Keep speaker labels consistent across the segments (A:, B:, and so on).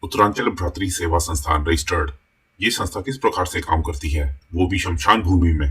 A: उत्तरांचल भ्रातृ सेवा संस्थान रजिस्टर्ड। ये संस्था किस प्रकार से काम करती है, वो भी शमशान भूमि में।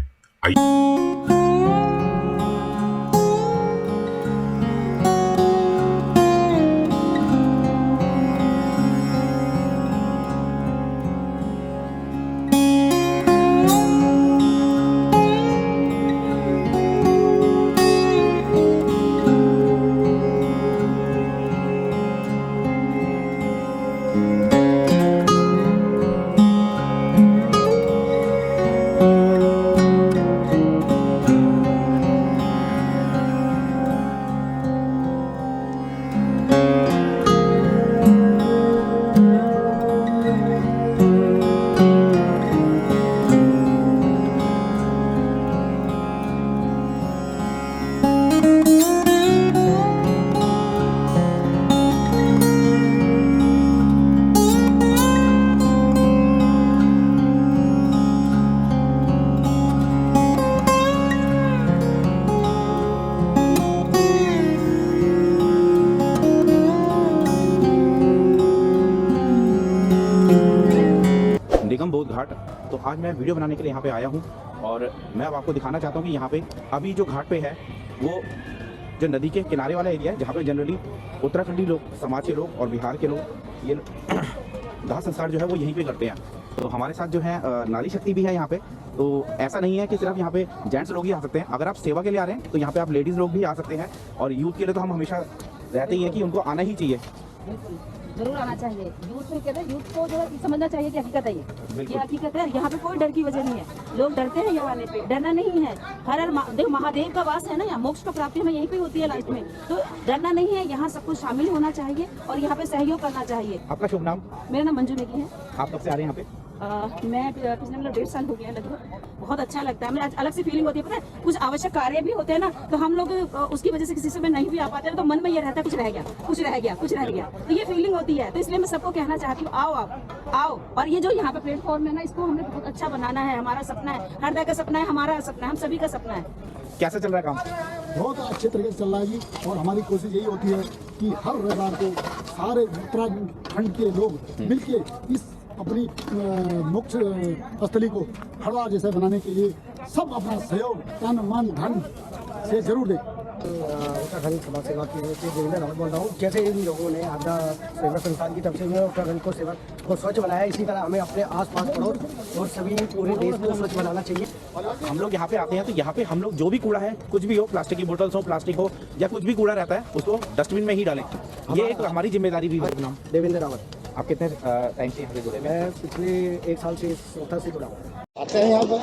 B: निगम बोध घाट। तो आज मैं वीडियो बनाने के लिए यहाँ पे आया हूँ और मैं अब आपको दिखाना चाहता हूँ कि यहाँ पे अभी जो घाट पे है वो जो नदी के किनारे वाला एरिया है, जहाँ पे जनरली उत्तराखंडी लोग, समाज के लोग और बिहार के लोग ये दाह संस्कार जो है वो यहीं पे करते हैं। तो हमारे साथ जो है नारी शक्ति भी है यहाँ पे। तो ऐसा नहीं है कि सिर्फ यहाँ पे जेंट्स लोग ही आ सकते हैं, अगर आप सेवा के लिए आ रहे हैं तो यहाँ पे आप लेडीज़ लोग भी आ सकते हैं। और यूथ के लिए तो हम हमेशा रहते ही हैं कि उनको आना ही चाहिए,
C: जरूर आना चाहिए। यूथ में कहते हैं, यूथ को जो है समझना चाहिए कि हकीकत है ये हकीकत है। यहाँ पे कोई डर की वजह नहीं है। लोग डरते हैं यहाँ आने पे, डरना नहीं है। हर देखो महादेव का वास है ना, यहाँ मोक्ष का प्राप्ति हमें यहीं पे होती है लाइफ में। तो डरना नहीं है, यहाँ सब कुछ शामिल होना चाहिए और यहाँ पे सहयोग करना चाहिए।
B: आपका शुभ नाम?
C: मेरा नाम मंजू नेगी है।
B: आप कब से आ रहे हैं यहाँ पे?
C: मैं पिछले 1.5 साल हो गया लगभग। बहुत अच्छा लगता है, मुझे अलग से फीलिंग होती है। पता है, कुछ आवश्यक कार्य भी होते हैं ना, तो हम लोग उसकी वजह से किसी समय नहीं भी आ पाते हैं, तो मन में ये रहता है कुछ रह गया, कुछ रह गया, कुछ रह गया। तो ये फीलिंग होती है। तो इसलिए मैं सबको कहना चाहती हूँ, आओ आप आओ। और ये जो यहाँ पे प्लेटफॉर्म है ना, इसको हमें बहुत अच्छा बनाना है। हमारा सपना है, हृदय का सपना है, हमारा सपना है, हम सभी का सपना है।
B: कैसा चल रहा है काम?
D: बहुत अच्छे तरीके से चल रहा है जी। और हमारी कोशिश यही होती है कि हर रविवार को सारे उत्तराखंड के लोग मिलके इस अपनी मोक्ष स्थली को हरद्वार जैसे बनाने के लिए सब अपना सहयोग तन मन धन से जरूर दें।
E: उत्तराखंड समाज सेवा की देवेंद्र रावत बोल रहा हूँ। जैसे इन लोगों ने आपदा सेवा संस्थान की तरफ से उत्तराखंड को सेवा को स्वच्छ बनाया, इसी तरह हमें अपने आसपास पड़ोस और सभी पूरे देश को स्वच्छ बनाना चाहिए।
B: हम लोग यहाँ पे आते हैं तो यहाँ पे हम लोग जो भी कूड़ा है, कुछ भी हो, प्लास्टिक की बोतल्स हो, प्लास्टिक हो या कुछ भी कूड़ा रहता है, उसको डस्टबिन में ही डालें। ये एक हमारी जिम्मेदारी भी है। नाम?
E: देवेंद्र रावत।
B: आप कितने टाइम से यहाँ पे जुड़े?
E: मैं पिछले 1 साल से इस संस्था से जुड़ा हूँ।
F: आते हैं यहाँ पर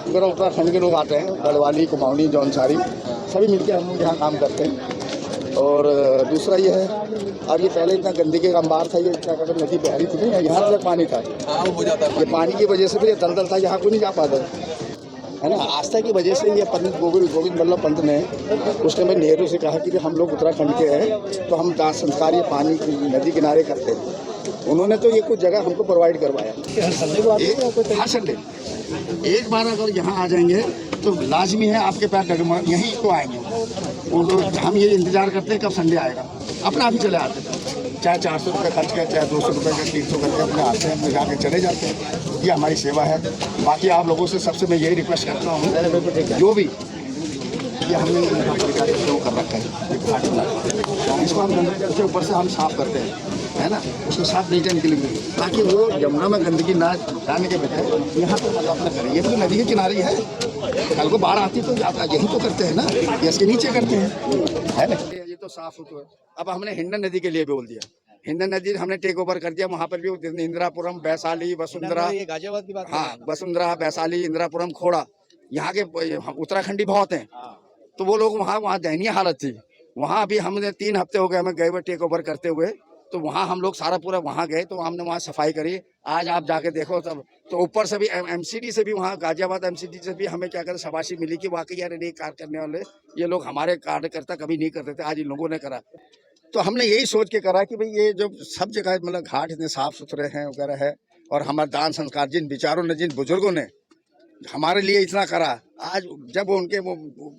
F: पूरा उत्तराखंड के लोग आते हैं, गढ़वाली, कुमाऊनी, जौनसारी सभी मिलकर हम लोग यहाँ काम करते हैं। और दूसरा ये है, अब ये पहले इतना गंदगी का अंबार था, ये क्या कहते नदी बह रही थी नहीं, यहाँ तक पानी था। ये पानी की वजह से फिर ये दलदल था, यहाँ कोई नहीं जा पाता है ना। आस्था की वजह से ये पंडित गोविंद बल्लभ पंत ने उस समय नेहरू से कहा कि हम लोग उत्तराखंड के हैं तो हम दाह संस्कार ये पानी नदी किनारे करते हैं। उन्होंने तो ये कुछ जगह हमको प्रोवाइड करवाया। हर संडे एक बार अगर यहाँ आ जाएंगे तो लाजमी है आपके पैर डगमग यहीं तो आएंगे। हम ये इंतजार करते हैं कब संडे आएगा, अपना अभी चले आते हैं। चाहे 400 रुपये खर्च कर, चाहे 200 रुपये का 300 करके अपने आते हैं, अपने जाके चले जाते हैं। ये हमारी सेवा है। बाकी आप लोगों से सबसे मैं यही रिक्वेस्ट करता हूँ, जो भी ये हमने शुरू कर रखा है, इसको हम गंदगी के ऊपर से हम साफ करते हैं, है ना, उसको साफ नहीं करने के लिए, ताकि वो यमुना में गंदगी ना जाने के बजाय यहाँ पर अपना करें। ये तो नदी के किनारे है, कल को बाढ़ आती तो यही तो करते हैं ना, या इसके नीचे करते हैं, है ना। ये तो साफ हो। तो अब हमने हिंडन नदी के लिए बोल दिया, हिंडन नदी हमने टेक ओवर कर दिया। वहाँ पर भी इंदिरापुरम, वैशाली, वसुंधरा,
E: गाजियाबाद की बात।
F: हाँ, वसुंधरा, वैशाली, इंदिरापुरम, खोड़ा, यहाँ के उत्तराखंडी बहुत हैं। तो वो लोग वहाँ दयनीय हालत थी। वहाँ अभी हमने 3 हफ्ते हो गए हमें गए हुए टेक ओवर करते हुए। तो वहाँ हम लोग सारा पूरा वहाँ गए, तो हमने वहाँ सफाई करी। आज आप जाके देखो तब तो ऊपर से भी एमसीडी से भी, वहाँ गाजियाबाद एमसीडी से भी हमें क्या कहते शाबाशी मिली कि वाकई यार ये कार्य करने वाले ये लोग हमारे कार्यकर्ता कभी नहीं करते थे, आज इन लोगों ने करा। तो हमने यही सोच के करा कि भाई ये जो सब जगह मतलब घाट इतने साफ सुथरे हैं वगैरह है, और हमारा दान संस्कार जिन विचारों ने, जिन बुजुर्गों ने हमारे लिए इतना करा, आज जब उनके वो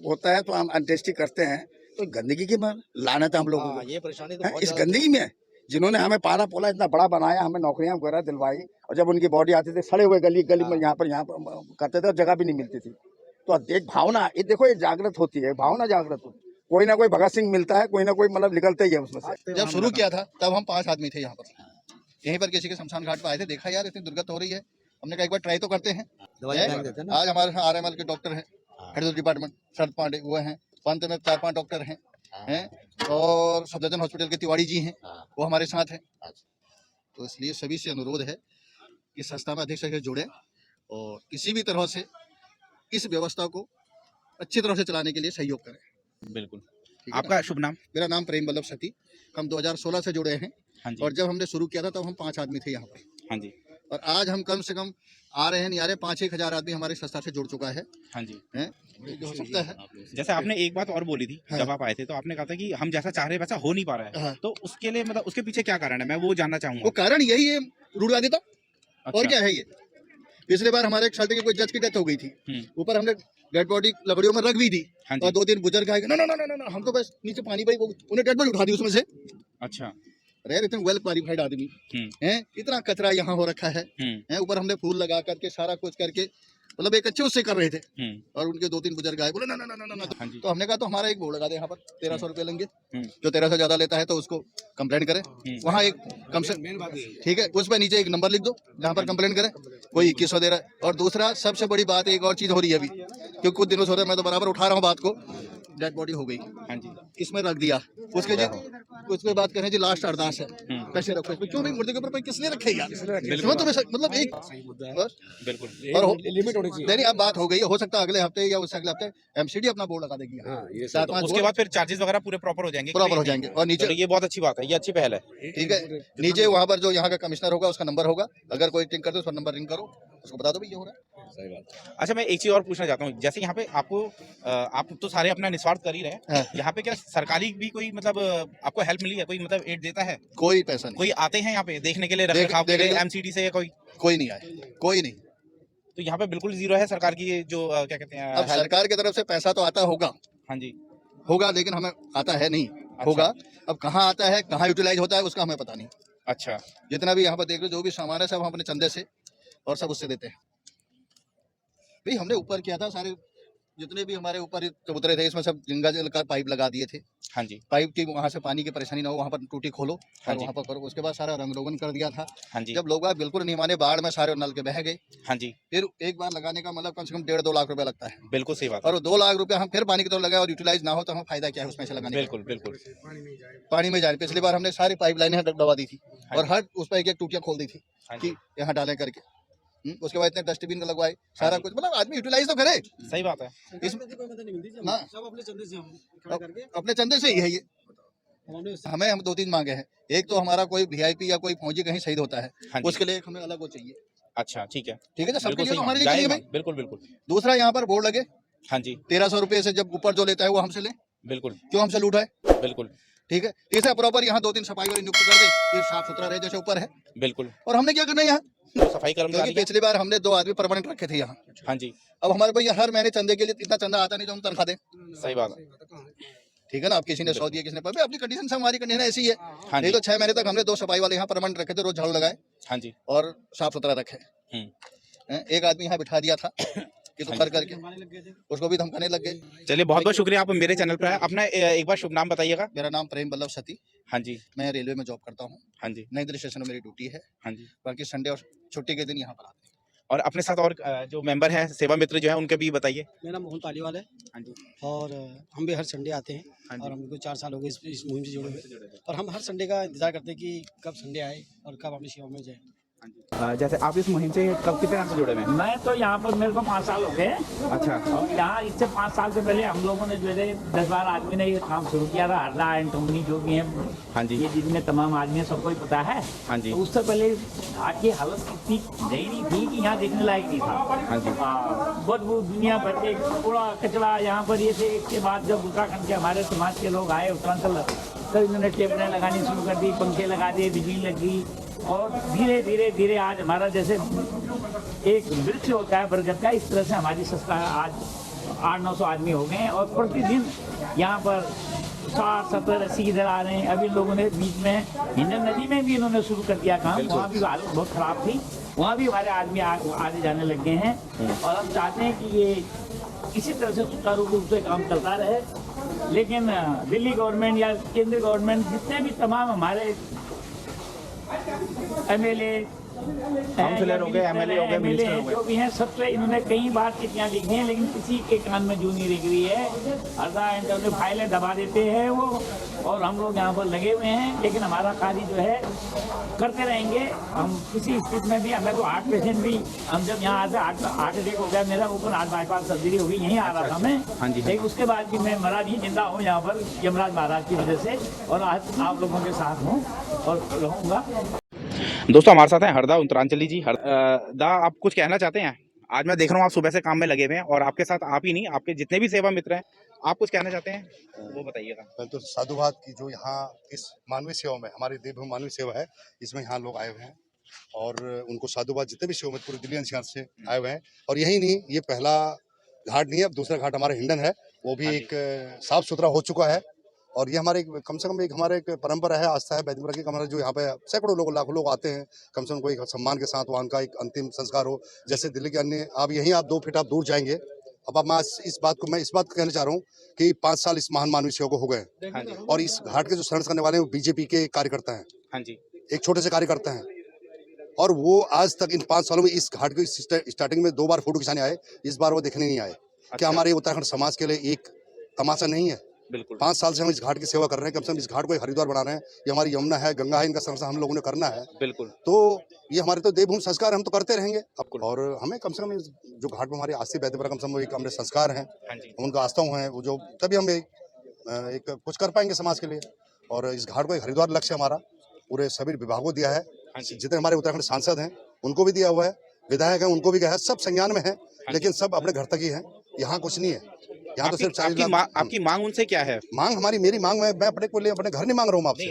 F: होता है तो हम अंत्येष्टि करते हैं तो गंदगी की लानत है हम लोग।
E: ये परेशानी तो
F: इस गंदगी में जिन्होंने हमें पाला पोला इतना बड़ा बनाया, हमें नौकरियां वगैरह दिलवाई, और जब उनकी बॉडी आती थी सड़े हुए गली गली में यहाँ पर करते थे और जगह भी नहीं मिलती थी। तो एक भावना, ये देखो, ये जागृत होती है, भावना जागृत होती है। कोई ना कोई भगत सिंह मिलता है, कोई ना कोई मतलब निकलते ही है उसमें से।
G: जब शुरू किया था तब हम 5 आदमी थे यहाँ पर, यहीं पर किसी के शमशान घाट पर आए थे, देखा यार इतनी दुर्गत हो रही है, हमने कहा एक बार ट्राई तो करते हैं। आज हमारे यहाँ RML के डॉक्टर हैं, हेल्थ डिपार्टमेंट शरद पांडे वो हैं, पंत में 4-5 डॉक्टर हैं, और सफदरजंग हॉस्पिटल के तिवारी जी हैं, वो हमारे साथ हैं। तो इसलिए सभी से अनुरोध है कि संस्था में अधिक से अधिक जुड़े और किसी भी तरह से इस व्यवस्था को अच्छी तरह से चलाने के लिए सहयोग करें।
B: बिल्कुल।
G: ठीक है
B: आपका शुभ नाम?
G: मेरा नाम प्रेम बल्लभ सती, हम 2016 से जुड़े हैं।
B: हाँ जी।
G: और जब हमने शुरू किया था तब हम 5 आदमी थे यहाँ पे,
B: हाँ जी।
G: और आज हम कम से कम आ रहे हैं नहीं आ रहे 5-1 हज़ार आदमी हमारी संस्था से जुड़ चुका है।
B: हाँ जी।
G: जो हो सकता है।
B: जैसे आपने एक बात और बोली थी जब आप आए थे, तो आपने कहा था कि हम जैसा चाह रहे वैसा हो नहीं पा रहा है, तो उसके लिए मतलब उसके पीछे क्या कारण है, मैं वो जानना चाहूंगा।
G: वो कारण यही है, रूढ़वादिता।
B: अच्छा।
G: और क्या है ये? पिछले बार हमारे एक साल्टी के कोई जज की डेथ हो गई थी, ऊपर हमने डेड बॉडी लकड़ियों में रख भी दी,
B: हाँ जी।
G: और 2 दिन बुजुर्ग आए, ना ना ना ना ना, हम तो बस नीचे पानी भाई, उन्हें डेड बॉडी उठा दी उसमें से।
B: अच्छा।
G: अरे यार, इतने वेल क्वालिफाइड आदमी हैं, इतना कचरा यहाँ हो रखा है, ऊपर हमने फूल लगा करके सारा कुछ करके मतलब एक अच्छे उससे कर रहे थे, और उनके 2-3 बुजुर्ग आए, बोले ना ना ना ना ना, तो हमने कहा तो हमारा एक बोर्ड लगा दे यहाँ पर, 1300 रुपये लेंगे, जो 1300 से ज्यादा लेता है तो उसको कंप्लेंट करें, वहाँ एक कम से, ठीक है, उस पर नीचे एक नंबर लिख दो जहाँ पर कंप्लेंट करें, कोई 2100 दे रहा है। और दूसरा सबसे बड़ी बात, एक और चीज हो रही है अभी, क्योंकि कुछ दिनों से हो रहा है, मैं तो बराबर उठा रहा हूँ बात को, डेड बॉडी हो गई,
B: हाँ जी।
G: इसमें रख दिया, उसके बाद कह रहे जी लास्ट अरदास है, पैसे रखो इसमें, क्यों नहीं, मुर्दे के ऊपर किसने रखे यार, इसमें तो मतलब एक
B: बिल्कुल।
G: और लिमिट होनी चाहिए। नहीं, अब बात हो गई है, हो सकता है अगले हफ्ते या उससे अगले हफ्ते MCD अपना बोर्ड लगा देगी,
B: तो उसके बाद फिर चार्जेस वगैरह पूरे प्रॉपर हो जाएंगे,
G: प्रॉपर हो जाएंगे। और नीचे,
B: ये बहुत अच्छी बात है, ये अच्छी पहल है।
G: ठीक है, नीचे वहाँ पर जो यहाँ का कमिश्नर होगा उसका नंबर होगा, अगर कोई टिंग करते उस पर नंबर रिंग करो, उसको बता दो भी ये हो रहा है।
B: सही बात। अच्छा, मैं एक चीज और पूछना चाहता हूँ, जैसे यहाँ पे आपको आप तो सारे अपना निस्वार्थ कर ही रहे हैं, यहाँ पे क्या सरकारी भी कोई मतलब आपको हेल्प मिली है, कोई मतलब एड देता है?
G: कोई पैसा नहीं।
B: कोई आते हैं यहाँ पे देखने के लिए, रखरखाव के लिए MCD से, या कोई
G: नहीं आए, कोई नहीं।
B: तो यहाँ पे बिल्कुल जीरो है सरकार की जो क्या कहते हैं,
G: अब सरकार की तरफ से पैसा तो आता होगा,
B: हाँ जी,
G: होगा, लेकिन हमें आता है नहीं।
B: अच्छा।
G: होगा, अब कहाँ आता है, कहाँ यूटिलाइज होता है, उसका हमें पता नहीं।
B: अच्छा।
G: जितना भी यहाँ पर देख लो, जो भी सामान है सब हम अपने चंदे से और सब उससे देते हैं। भाई हमने ऊपर किया था, सारे जितने भी हमारे ऊपर चबूतरे थे इसमें सब गंगा जल का पाइप लगा दिए थे।
B: हाँ जी।
G: पाइप की वहाँ से पानी की परेशानी ना हो, वहाँ पर टूटी खोलो
B: हाँ
G: और वहाँ पर करो। उसके बाद सारा रंग रोगन कर दिया था।
B: हाँ जी।
G: जब लोग बिल्कुल नहीं माने, बाढ़ में सारे नल के बह गए।
B: हाँ जी।
G: फिर एक बार लगाने का मतलब कम से कम 1.5-2 लाख रुपया लगता है।
B: बिल्कुल सही बात।
G: और 2 लाख रुपया हम फिर पानी की तरफ लगाए और यूटिलाइज ना हो तो हमें फायदा क्या है उसमें से लगाने?
B: बिल्कुल बिल्कुल,
G: पानी में जाए। पिछली बार हमने सारी पाइप लाइनें दबा दी थी और हर उस पर एक टूटियां खोल दी थी कि यहाँ डालें करके। उसके बाद इतने डस्टबिन लगवाए, सारा कुछ, मतलब आदमी यूटिलाइज तो करे।
B: सही बात है।
G: इसमें अपने चंदे से ही है ये। हमें हम 2-3 मांगे हैं। एक तो हमारा कोई VIP या कोई फौजी कहीं शहीद होता है, उसके लिए हमें अलग वो चाहिए।
B: अच्छा, ठीक है,
G: ठीक है, सबके लिए, हमारे लिए
B: जाएगा,
G: भाई।
B: बिल्कुल बिल्कुल।
G: दूसरा यहाँ पर बोर्ड लगे।
B: हाँ जी।
G: 1300 रुपये से जब ऊपर जो लेता है वो हमसे ले,
B: बिल्कुल,
G: क्यों हमसे लूट है?
B: बिल्कुल,
G: ठीक है। तीसरा प्रॉपर यहाँ 2-3 सफाई वाले नियुक्त कर दे, ये साफ सुथरा रहे जैसे ऊपर है।
B: बिल्कुल।
G: और हमने क्या करना है यहाँ?
B: सफाई कर्मचारी।
G: पिछली बार हमने 2 आदमी परमानेंट रखे थे यहाँ।
B: हाँ जी।
G: अब हमारे भैया हर महीने चंदे के लिए इतना चंदा आता नहीं जो हम तनख्वाह दें।
B: सही बात है।
G: ठीक है ना, आप किसी ने 100 दिया, किसी ने पर अपनी कंडीशन से, हमारी कंडीशन ऐसी है।
B: हाँ
G: नहीं तो 6 महीने तक हमने 2 सफाई वाले यहाँ परमानेंट रखे थे, रोज झाड़ू लगाए।
B: हाँ जी।
G: और साफ सुथरा रखे। एक आदमी यहाँ बिठा दिया था कि तो कर करके उसको भी धमकाने लग गए।
B: चलिए, बहुत बहुत शुक्रिया, आप मेरे चैनल पर आए। अपना एक बार शुभ नाम बताइएगा।
G: मेरा नाम प्रेम बल्लभ सती।
B: हाँ जी।
G: मैं रेलवे में जॉब करता हूँ।
B: हाँ जी।
G: नई दिल्ली स्टेशन में मेरी ड्यूटी है।
B: हाँ जी।
G: बाकी संडे और छुट्टी के दिन यहाँ पर आते हैं।
B: और अपने साथ और जो मेंबर हैं, सेवा मित्र जो है, उनके भी बताइए।
E: मेरा मोहन पालीवाल है।
B: हाँ जी।
E: और हम भी हर संडे आते हैं।
B: हाँ जी।
E: और हमको 4 साल हो गए इस मुहिम से जुड़े हुए, और हम हर संडे का इंतजार करते हैं कि कब संडे आए और कब अपनी सेवा में जाए।
B: जैसे आप इस मुहिम से कब कितने टाइम से जुड़े हुए हैं?
H: मैं तो यहाँ पर, मेरे को 5 साल हो गए।
B: अच्छा।
H: और यहाँ इससे 5 साल से पहले हम लोगों ने जो है 10-12 आदमी ने ये काम शुरू किया था। हरदा एंटोनी जो भी हैं,
B: हाँ जी,
H: ये जितने तमाम आदमी हैं सबको ही पता है।
B: हाँ जी।
H: तो उससे पहले घाट की हालत इतनी दयनीय थी कि यहाँ देखने लायक नहीं था।
B: हाँ जी।
H: बदबू दुनिया भर के कूड़ा कचरा यहाँ पर ये थे। इसके बाद जब उत्तराखंड के हमारे समाज के लोग आए उत्तरांचल, तब इन्होंने टेबलें लगानी शुरू कर दी, पंखे लगा दिए, बिजली लगी, और धीरे धीरे धीरे आज हमारा जैसे एक वृक्ष होता है बरगद का, इस तरह से हमारी संस्था आज 800-900 आदमी हो गए हैं। और प्रतिदिन यहाँ पर 60, 70, 80 इधर आ रहे हैं। अभी लोगों ने बीच में हिंडन नदी में भी इन्होंने शुरू कर दिया काम, वहाँ भी हालत बहुत खराब थी, वहाँ भी हमारे आदमी आने जाने लग गए हैं। और हम चाहते हैं कि ये इसी तरह से सुचारू रूप से काम चलता रहे। लेकिन दिल्ली गवर्नमेंट या केंद्रीय गवर्नमेंट जितने भी तमाम हमारे MLA
B: काउंसिलर हो गए, MLA हो गए, मिनिस्टर हो गए,
H: जो भी हैं, सबसे इन्होंने कई बार चिट्ठियां लिखी हैं, लेकिन किसी के कान में जू नहीं लिख रही है। अर्धा इंटरव्यू फाइलें दबा देते हैं वो, और हम लोग यहाँ पर लगे हुए हैं। लेकिन हमारा कार्य जो है करते रहेंगे हम किसी स्थिति में भी। हमें तो हार्ट पेशेंट भी, हम जब यहाँ आते हार्ट अटैक हो गया मेरा, ओपन हार्ट बाईपास सर्जरी हो गई, यहीं आ रहा था मैं।
B: हाँ जी, हाँ।
H: लेकिन उसके बाद भी मैं मरा नहीं, जिंदा हूँ यहाँ पर यमराज महाराज की वजह से, और आज आप लोगों के साथ हूँ और रहूँगा।
B: दोस्तों हमारे साथ हैं हरदा उत्तरांचली जी। दा, आप कुछ कहना चाहते हैं? आज मैं देख रहा हूँ आप सुबह से काम में लगे हुए हैं, और आपके साथ आप ही नहीं, आपके जितने भी सेवा मित्र हैं, आप कुछ कहना चाहते हैं वो बताइएगा।
I: पहले तो साधुवाद की जो यहाँ इस मानवीय सेवा में, हमारी देवभूमि मानवीय सेवा है, इसमें यहाँ लोग आए हुए हैं, और उनको साधुवाद जितने भी सेवा में पूरे दिल्ली एनसीआर से आए हुए हैं। और यही नहीं, ये पहला घाट नहीं है, अब दूसरा घाट हमारा हिंडन है, वो भी एक साफ सुथरा हो चुका है। और ये हमारे कम से कम एक हमारे एक परंपरा है, आस्था है वैदिक की, हमारा जो यहाँ पे सैकड़ों लोग, लाखों लोग आते हैं, कम से कम कोई सम्मान के साथ वहाँ का एक अंतिम संस्कार हो। जैसे दिल्ली के अन्य, आप यहीं आप 2 फीट आप दूर जाएंगे। अब मैं इस बात को कहना चाह रहा हूँ कि 5 साल इस महान मानवीय सेवा को हो गए, और इस घाट के जो शरण करने वाले हैं वो बीजेपी के कार्यकर्ता हैं।
B: हाँ जी,
I: एक छोटे से कार्यकर्ता हैं, और वो आज तक इन 5 सालों में इस घाट की स्टार्टिंग में 2 बार फोटो खिंचाने आए, इस बार वो देखने नहीं आए। क्या हमारे उत्तराखंड समाज के लिए एक तमाशा नहीं है?
B: बिल्कुल।
I: 5 साल से हम इस घाट की सेवा कर रहे हैं, कम से कम इस घाट को एक हरिद्वार बना रहे हैं। ये हमारी यमुना है, गंगा है, इनका संरक्षण हम लोगों ने करना है।
B: बिल्कुल।
I: तो ये हमारे तो देवभूमि संस्कार है, हम तो करते रहेंगे। और हमें कम से कम जो घाट में हमारी आस्था वैदिक कम से कम एक हमारे संस्कार हैं, उनका आस्थाओं हैं, वो जो तभी हम एक कुछ कर पाएंगे समाज के लिए। और इस घाट को एक हरिद्वार लक्ष्य हमारा पूरे सभी विभागों को दिया है, जितने हमारे उत्तराखंड सांसद हैं उनको भी दिया हुआ है, विधायक हैं उनको भी गया है, सब संज्ञान में है, लेकिन सब अपने घर तक ही है। यहाँ कुछ नहीं है, यहाँ तो सिर्फ
B: आपकी मांग उनसे क्या है?
I: मांग हमारी, मेरी मांग मैं अपने को लिए अपने घर नहीं मांग रहा हूँ आपसे।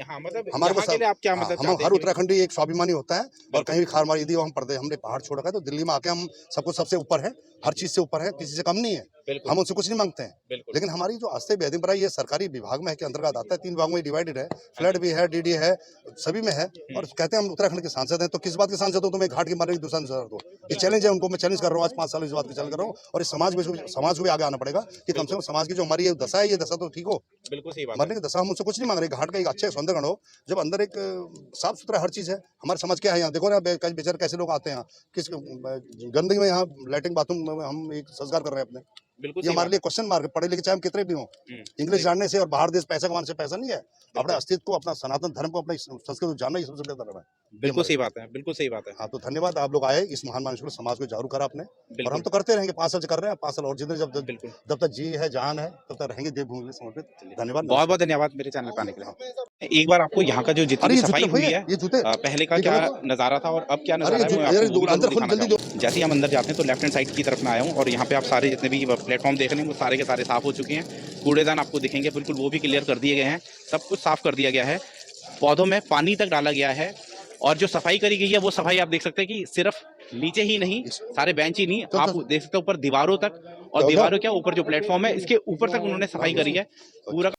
I: हमारे को
B: आप क्या मतलब?
I: हम हर उत्तराखंडी एक स्वाभिमानी होता है, और कहीं भी खार मारी यदि हमने पहाड़ छोड़ रखा है तो दिल्ली में आके हम सबको सबसे ऊपर है, हर चीज से ऊपर है, किसी से कम नहीं है। हम उनसे कुछ नहीं मांगते हैं। लेकिन हमारी जो आस्था वैदिक ये सरकारी विभाग में के अंतर्गत आता है, 3 विभागों में डिवाइडेड है, फ्लड भी है, डीडी है, सभी में है। और कहते हैं हम उत्तराखंड के सांसद हैं, तो किस बात के सांसद हो? तो मैं घाट की मारे दूसरा सांसद हो। ये चैलेंज है उनको, मैं चैलेंज कर रहा हूँ आज 5 साल इस बात की चैलेंज कर रहा हूँ। और इस समाज को भी आगे आना पड़ेगा कि कम से कम समाज की जो हमारी ये दशा है, ये दशा तो ठीक हो।
B: बिल्कुल सही बात।
I: मरने की दशा हम उनसे कुछ नहीं मांग रहे। घाट का एक अच्छे सौंदर्यकरण हो, जब अंदर एक साफ सुथरा हर चीज है। हमारे समाज क्या है यहाँ देखो ना, बेचारे कैसे लोग आते हैं यहाँ, किस गंदगी में, यहाँ लैट्रिन बाथरूम में हम एक संस्कार कर रहे हैं अपने। ये हमारे लिए क्वेश्चन मार्क है। पढ़े लिखे चाहे हम कितने भी हों, इंग्लिश जानने से और बाहर देश पैसा कमाने से पैसा नहीं है। अपने अस्तित्व को, अपना सनातन धर्म को, अपनी संस्कृति को जानना ही सबसे बड़ा धर्म है।
B: बिल्कुल सही बात है, बिल्कुल सही बात है।
I: हाँ, तो धन्यवाद, आप लोग आए, इस महान मानव समाज को जागरूक करा आपने, और हम तो करते रहेंगे। 5 साल से कर रहे हैं, 5 साल और जितने जब तक जी है, जान है, तब तक रहेंगे देवभूमि में समर्पित। धन्यवाद,
B: बहुत बहुत धन्यवाद मेरे चैनल पर आने के लिए। एक बार आपको यहाँ का जो जितनी सफाई हुई है, पहले का क्या नजारा था और अब क्या नजारा है, जैसे ही हम अंदर जाते हैं तो लेफ्ट हैंड साइड की तरफ में आया हूँ, और यहाँ पे आप सारे जितने भी प्लेटफॉर्म देख रहे हैं वो सारे के सारे साफ हो चुके हैं। कूड़ेदान आपको दिखेंगे बिल्कुल, वो भी क्लियर कर दिए गए हैं, सब कुछ साफ कर दिया गया है। पौधों में पानी तक डाला गया है, और जो सफाई करी गई है वो सफाई आप देख सकते हैं कि सिर्फ नीचे ही नहीं, सारे बेंच ही नहीं, आप देख सकते हैं ऊपर दीवारों तक, और दीवारों क्या ऊपर जो प्लेटफॉर्म है इसके ऊपर तक उन्होंने सफाई करी है पूरा।